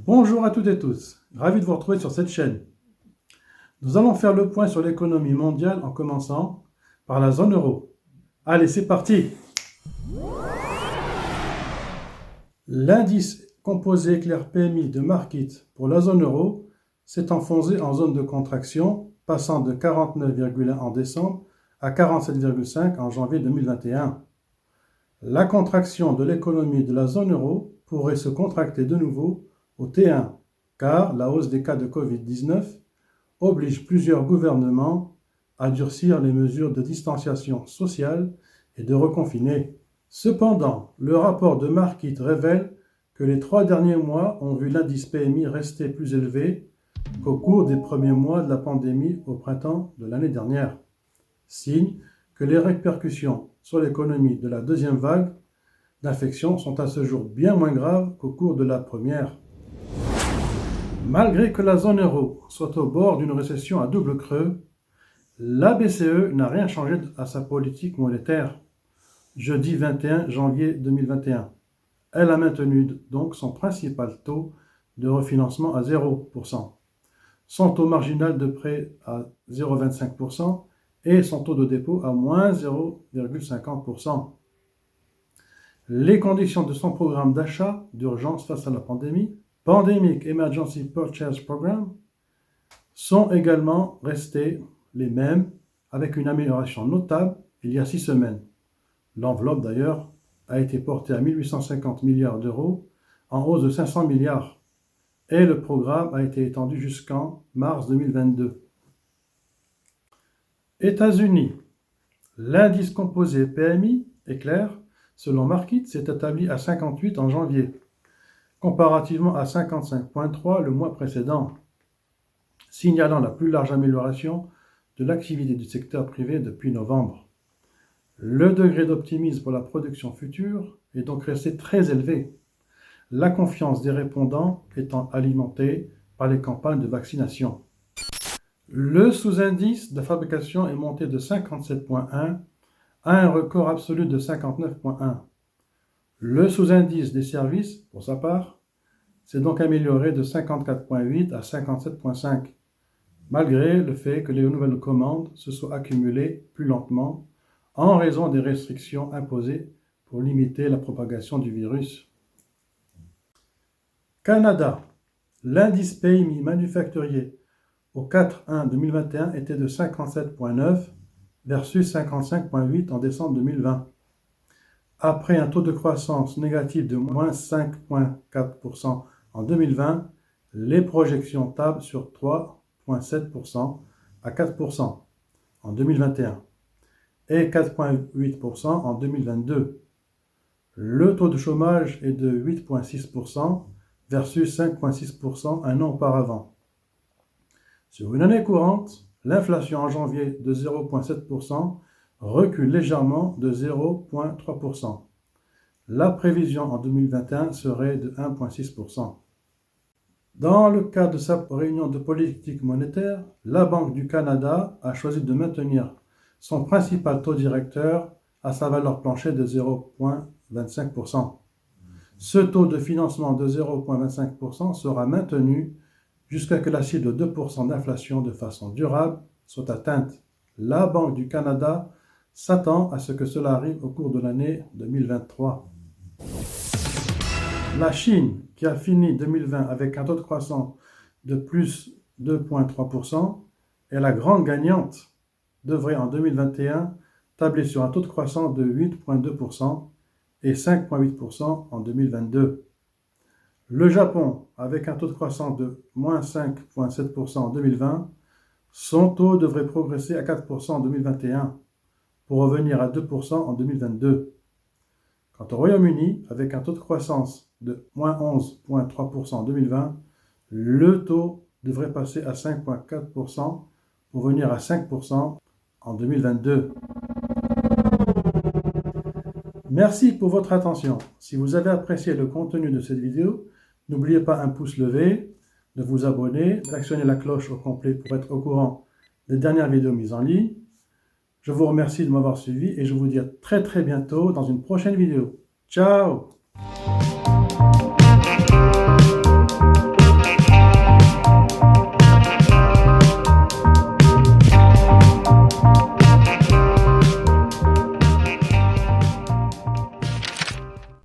Bonjour à toutes et tous, ravi de vous retrouver sur cette chaîne. Nous allons faire le point sur l'économie mondiale en commençant par la zone euro. Allez, c'est parti! L'indice composé éclair PMI de Markit pour la zone euro s'est enfoncé en zone de contraction, passant de 49,1 en décembre à 47,5 en janvier 2021. La contraction de l'économie de la zone euro pourrait se contracter de nouveau au T1, car la hausse des cas de Covid-19 oblige plusieurs gouvernements à durcir les mesures de distanciation sociale et de reconfiner. Cependant, le rapport de Markit révèle que les 3 derniers mois ont vu l'indice PMI rester plus élevé qu'au cours des premiers mois de la pandémie au printemps de l'année dernière, signe que les répercussions sur l'économie de la deuxième vague d'infection sont à ce jour bien moins graves qu'au cours de la première. Malgré que la zone euro soit au bord d'une récession à double creux, la BCE n'a rien changé à sa politique monétaire. Jeudi 21 janvier 2021, elle a maintenu donc son principal taux de refinancement à 0%, son taux marginal de prêt à 0,25% et son taux de dépôt à moins 0,50%. Les conditions de son programme d'achat d'urgence face à la pandémie, Pandemic Emergency Purchase Program, sont également restées les mêmes, avec une amélioration notable il y a 6 semaines. L'enveloppe d'ailleurs a été portée à 1850 milliards d'euros, en hausse de 500 milliards, et le programme a été étendu jusqu'en mars 2022. États-Unis, l'indice composé PMI éclair, selon Markit, s'est établi à 58 en janvier, comparativement à 55,3 le mois précédent, signalant la plus large amélioration de l'activité du secteur privé depuis novembre. Le degré d'optimisme pour la production future est donc resté très élevé, la confiance des répondants étant alimentée par les campagnes de vaccination. Le sous-indice de fabrication est monté de 57,1 à un record absolu de 59,1. Le sous-indice des services, pour sa part, s'est donc amélioré de 54,8 à 57,5, malgré le fait que les nouvelles commandes se soient accumulées plus lentement en raison des restrictions imposées pour limiter la propagation du virus. Canada, l'indice PMI manufacturier au 4-1 2021 était de 57,9 versus 55,8 en décembre 2020. Après un taux de croissance négatif de moins 5,4% en 2020, les projections tablent sur 3,7% à 4% en 2021 et 4,8% en 2022. Le taux de chômage est de 8,6% versus 5,6% un an auparavant. Sur une année courante, l'inflation en janvier de 0,7% recule légèrement de 0,3%. La prévision en 2021 serait de 1,6%. Dans le cadre de sa réunion de politique monétaire, la Banque du Canada a choisi de maintenir son principal taux directeur à sa valeur plancher de 0,25%. Ce taux de financement de 0,25% sera maintenu jusqu'à ce que la cible de 2% d'inflation de façon durable soit atteinte. La Banque du Canada s'attend à ce que cela arrive au cours de l'année 2023. La Chine, qui a fini 2020 avec un taux de croissance de plus 2,3%, est la grande gagnante, devrait en 2021 tabler sur un taux de croissance de 8,2% et 5,8% en 2022. Le Japon, avec un taux de croissance de moins 5,7% en 2020, son taux devrait progresser à 4% en 2021 pour revenir à 2% en 2022. Quant au Royaume-Uni, avec un taux de croissance de moins 11,3% en 2020, le taux devrait passer à 5,4% pour venir à 5% en 2022. Merci pour votre attention. Si vous avez apprécié le contenu de cette vidéo, n'oubliez pas un pouce levé, de vous abonner, d'actionner la cloche au complet pour être au courant des dernières vidéos mises en ligne. Je vous remercie de m'avoir suivi et je vous dis à très bientôt dans une prochaine vidéo. Ciao!